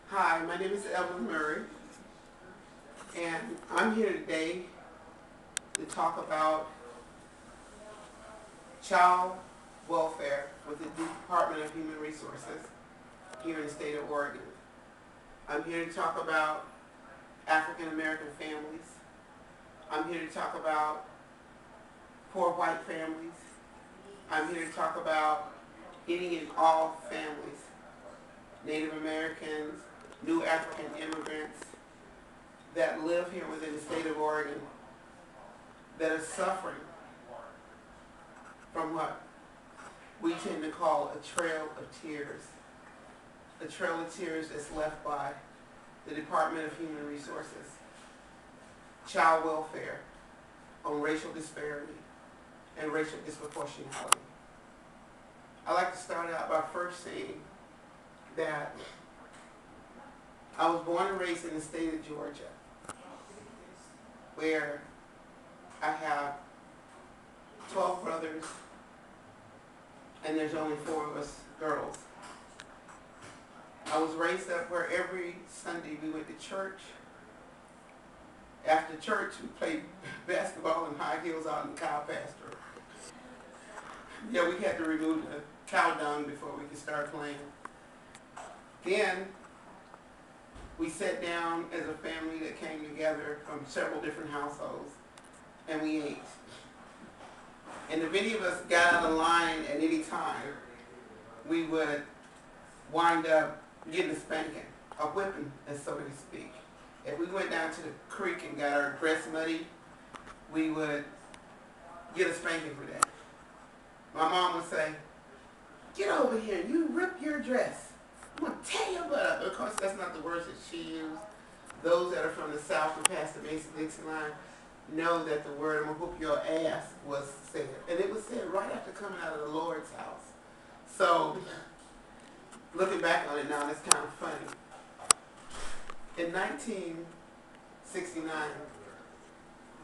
Hi, my name is Evelyn Murray, and I'm here today to talk about child welfare with the Department of Human Resources here in the state of Oregon. I'm here to talk about African American families. I'm here to talk about poor white families. I'm here to talk about any and all families, Native Americans, new African immigrants that live here within the state of Oregon that are suffering from what we tend to call a trail of tears. A trail of tears that's left by the Department of Human Resources, child welfare on racial disparity and racial disproportionality. I'd like to start out by first saying that I was born and raised in the state of Georgia, where I have 12 brothers and there's only 4 of us girls. I was raised up where every Sunday we went to church. After church we played basketball in high heels out in the cow pasture. Yeah, we had to remove the cow dung before we could start playing. Then we sat down as a family that came together from several different households, and we ate. And if any of us got out of line at any time, we would wind up getting a spanking, a whipping, as so to speak. If we went down to the creek and got our dress muddy, we would get a spanking for that. My mom would say, "Get over here, you rip your dress. I'm going to tear your butt up." Of course, that's not the words that she used. Those that are from the South who passed the Mason-Dixon line know that the word "I'm going to whoop your ass" was said. And it was said right after coming out of the Lord's house. So, looking back on it now, that's kind of funny. In 1969,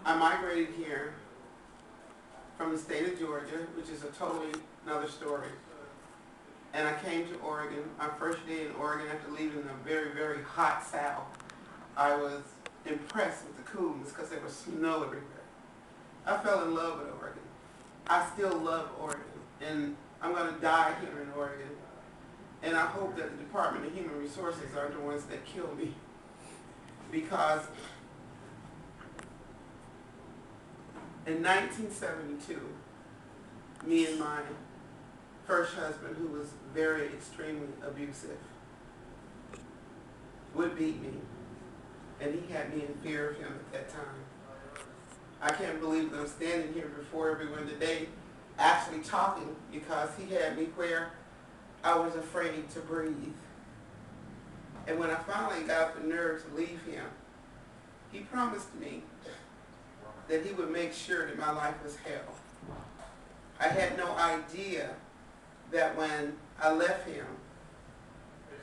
I migrated here from the state of Georgia, which is a totally another story. And I came to Oregon. My first day in Oregon after leaving the very, very hot South, I was impressed with the coolness because there was snow everywhere. I fell in love with Oregon. I still love Oregon, and I'm going to die here in Oregon. And I hope that the Department of Human Resources aren't the ones that kill me, because in 1972, me and my first husband, who was very extremely abusive, would beat me, and he had me in fear of him at that time. I can't believe that I'm standing here before everyone today actually talking, because he had me where I was afraid to breathe. And when I finally got the nerve to leave him, he promised me that he would make sure that my life was hell. I had no idea that when I left him,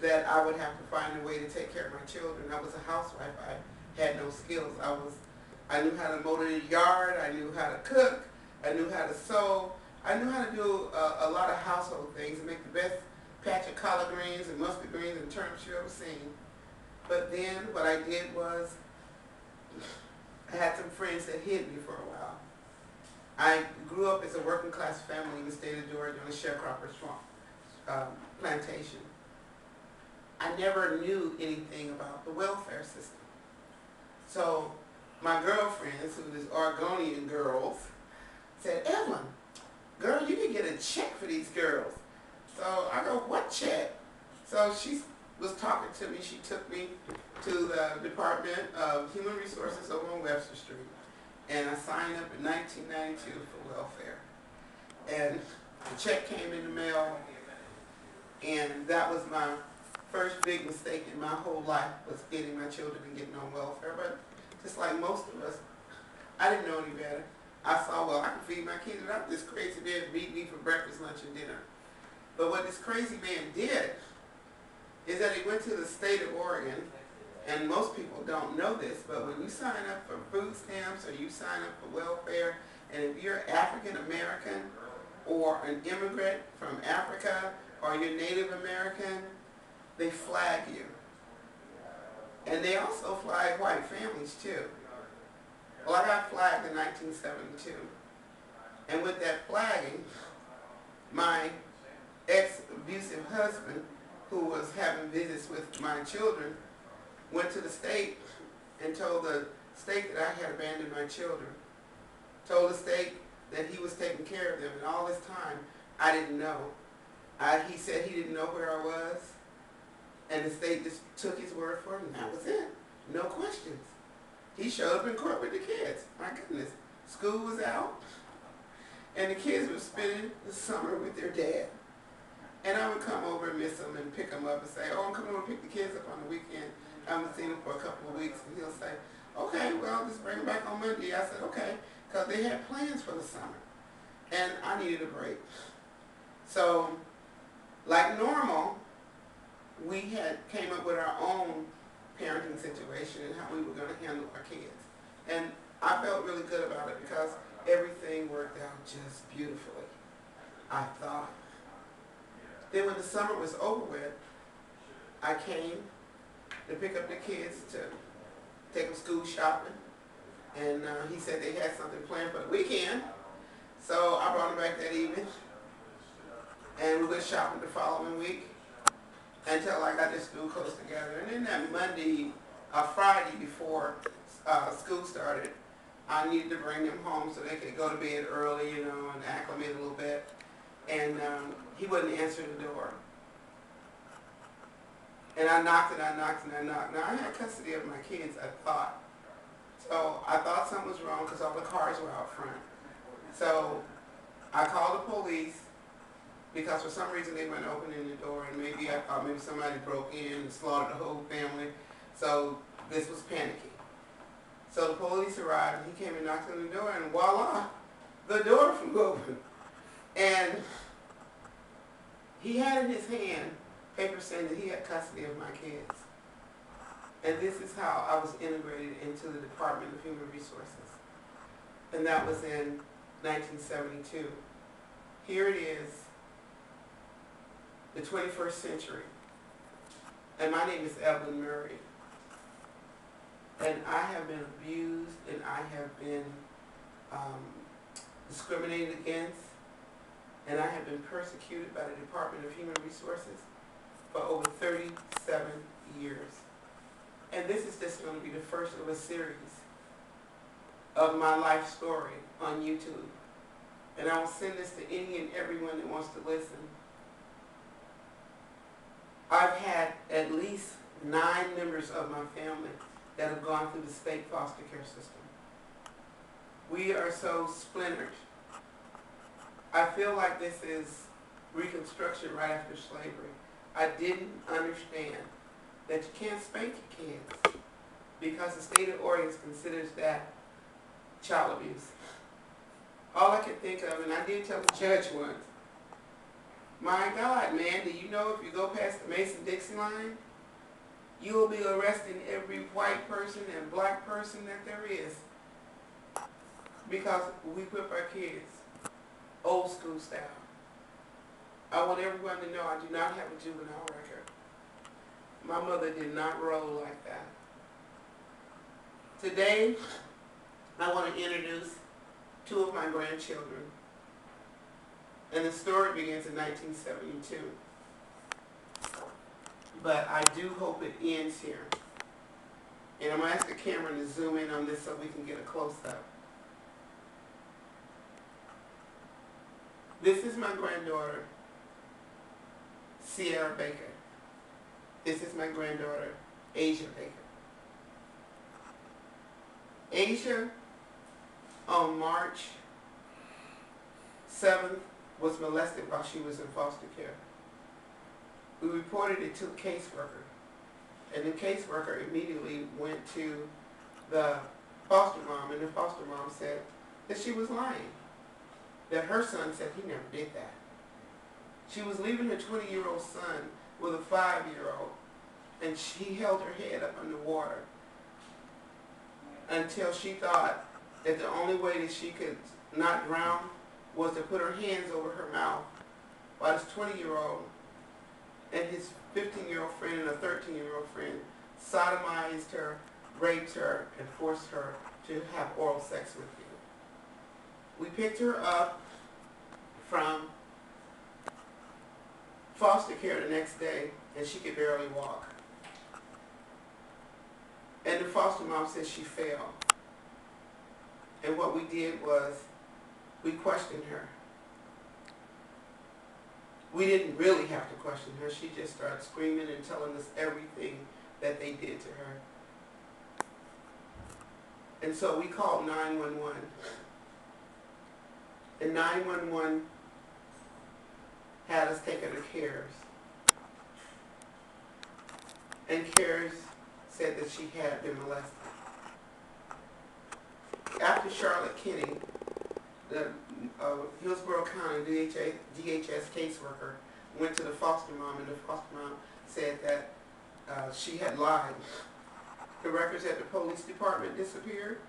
that I would have to find a way to take care of my children. I was a housewife. I had no skills. I knew how to mow the yard. I knew how to cook. I knew how to sew. I knew how to do a lot of household things and make the best patch of collard greens and mustard greens and turnips you ever seen. But then what I did was, I had some friends that hid me for a while. I grew up as a working class family in the state of Georgia on a sharecropper's plantation. I never knew anything about the welfare system. So my girlfriends, who was Oregonian girls, said, "Evelyn, girl, you can get a check for these girls." So I go, "What check?" So she was talking to me. She took me to the Department of Human Resources over on Webster Street. And I signed up in 1992 for welfare. And the check came in the mail, and that was my first big mistake in my whole life, was getting my children and getting on welfare. But just like most of us, I didn't know any better. I saw, well, I can feed my kids without this crazy man beat me for breakfast, lunch, and dinner. But what this crazy man did is that he went to the state of Oregon, and most people don't know this, but when you sign up for food stamps or you sign up for welfare, and if you're African American or an immigrant from Africa or you're Native American, they flag you. And they also flag white families too. Well, I got flagged in 1972. And with that flagging, my ex-abusive husband, who was having visits with my children, went to the state and told the state that I had abandoned my children. Told the state that he was taking care of them, and all this time, I didn't know. He said he didn't know where I was, and the state just took his word for it, and that was it. No questions. He showed up in court with the kids. My goodness. School was out, and the kids were spending the summer with their dad. And I would come over and miss them and pick them up and say, oh, I'm coming over to pick the kids up on the weekend. I haven't seen them for a couple of weeks. And he'll say, okay, well, just bring them back on Monday. I said, okay, because they had plans for the summer. And I needed a break. So, like normal, we had came up with our own parenting situation and how we were going to handle our kids. And I felt really good about it because everything worked out just beautifully, I thought. Then when the summer was over with, I came to pick up the kids to take them school shopping. And he said they had something planned for the weekend. So I brought them back that evening. And we went shopping the following week until I got their school clothes together. And then that Friday before school started, I needed to bring them home so they could go to bed early, you know, and acclimate a little bit. And he wouldn't answer the door. And I knocked and I knocked and I knocked. Now, I had custody of my kids, I thought. So I thought something was wrong because all the cars were out front. So I called the police because for some reason they weren't opening the door, and maybe I thought maybe somebody broke in and slaughtered the whole family. So this was panicky. So the police arrived and he came and knocked on the door, and voila, the door flew open. And he had in his hand paper saying that he had custody of my kids. And this is how I was integrated into the Department of Human Resources. And that was in 1972. Here it is, the 21st century. And my name is Evelyn Murray. And I have been abused and I have been discriminated against, and I have been persecuted by the Department of Human Resources for over 37 years. And this is just going to be the first of a series of my life story on YouTube. And I will send this to any and everyone that wants to listen. I've had at least 9 members of my family that have gone through the state foster care system. We are so splintered. I feel like this is Reconstruction right after slavery. I didn't understand that you can't spank your kids because the state of Oregon considers that child abuse. All I could think of, and I did tell the judge once, my God, man, do you know if you go past the Mason-Dixon line, you will be arresting every white person and black person that there is because we whip our kids old school style. I want everyone to know I do not have a juvenile record. My mother did not roll like that. Today, I want to introduce 2 of my grandchildren. And the story begins in 1972. But I do hope it ends here. And I'm going to ask the camera to zoom in on this so we can get a close-up. This is my granddaughter, Sierra Baker. This is my granddaughter, Asia Baker. Asia, on March 7th, was molested while she was in foster care. We reported it to the caseworker, and the caseworker immediately went to the foster mom, and the foster mom said that she was lying, that her son said he never did that. She was leaving her 20-year-old son with a 5-year-old, and she held her head up underwater until she thought that the only way that she could not drown was to put her hands over her mouth while this 20-year-old and his 15-year-old friend and a 13-year-old friend sodomized her, raped her, and forced her to have oral sex with you. We picked her up from foster care the next day, and she could barely walk. And the foster mom said she fell. And what we did was we questioned her. We didn't really have to question her. She just started screaming and telling us everything that they did to her. And so we called 911. And 911 had us take her to CARES. And CARES said that she had been molested. After Charlotte Kinney, the Hillsborough County DHS caseworker went to the foster mom, and the foster mom said that she had lied. The records at the police department disappeared.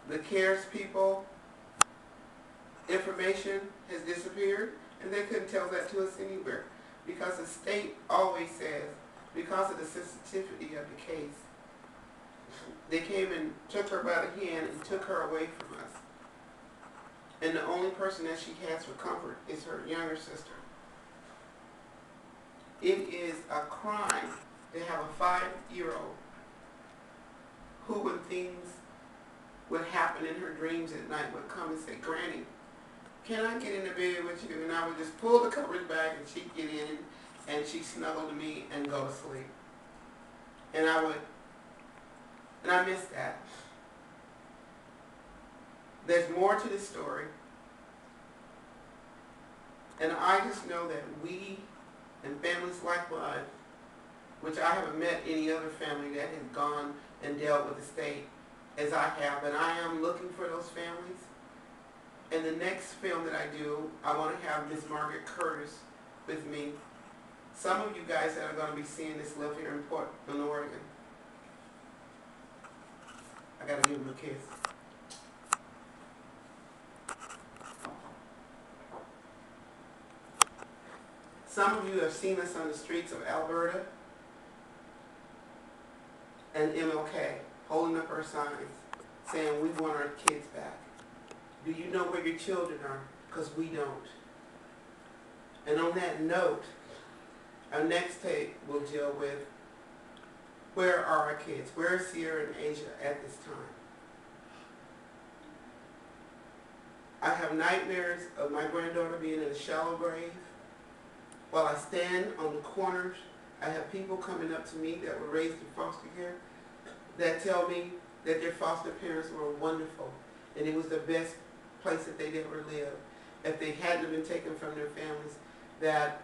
The CARES people, information has disappeared, and they couldn't tell that to us anywhere, because the state always says, because of the sensitivity of the case, they came and took her by the hand and took her away from us. And the only person that she has for comfort is her younger sister. It is a crime to have a 5-year-old who, when things would happen in her dreams at night, would come and say, "Granny, can I get in the bed with you?" And I would just pull the covers back, and she'd get in, and she'd snuggle to me and go to sleep. And I miss that. There's more to this story. And I just know that we and families like mine, which I haven't met any other family that has gone and dealt with the state as I have, but I am looking for those families. And the next film that I do, I want to have Miss Margaret Curtis with me. Some of you guys that are going to be seeing this live here in Portland, Oregon. I got to give him a kiss. Some of you have seen us on the streets of Alberta and MLK, holding up our signs, saying we want our kids back. Do you know where your children are? Because we don't. And on that note, our next tape will deal with, where are our kids? Where is Sierra and Asia at this time? I have nightmares of my granddaughter being in a shallow grave. While I stand on the corners, I have people coming up to me that were raised in foster care that tell me that their foster parents were wonderful and it was the best place that they'd ever lived. If they hadn't been taken from their families, that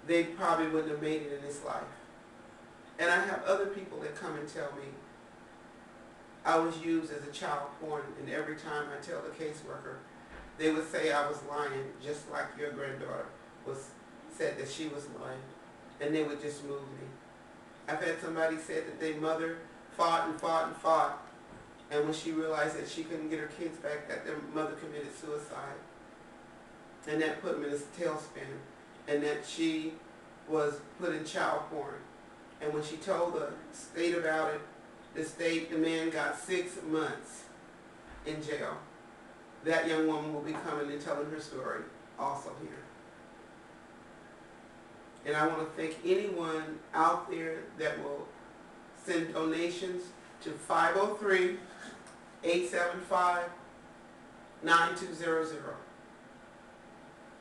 they probably wouldn't have made it in this life. And I have other people that come and tell me I was used as a child porn, and every time I tell the caseworker, they would say I was lying, just like your granddaughter said that she was lying, and they would just move me. I've had somebody say that their mother fought and fought and fought, and when she realized that she couldn't get her kids back, that their mother committed suicide. And that put them in a tailspin, and that she was put in child porn. And when she told the state about it, the man got 6 months in jail. That young woman will be coming and telling her story also here. And I want to thank anyone out there that will send donations to 503-875-9200.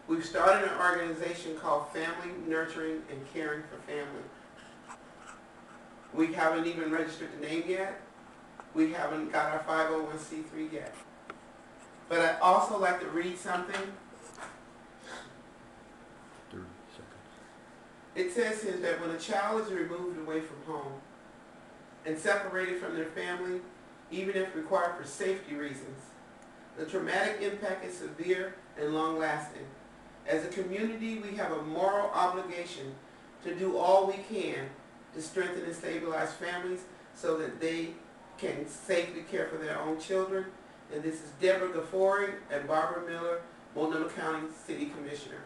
We've started an organization called Family Nurturing and Caring for Family. We haven't even registered the name yet. We haven't got our 501c3 yet. But I'd also like to read something. 30 seconds. It says here that when a child is removed away from home and separated from their family, even if required for safety reasons, the traumatic impact is severe and long-lasting. As a community, we have a moral obligation to do all we can to strengthen and stabilize families so that they can safely care for their own children. And this is Deborah Gaffori and Barbara Miller, Multnomah County City Commissioner.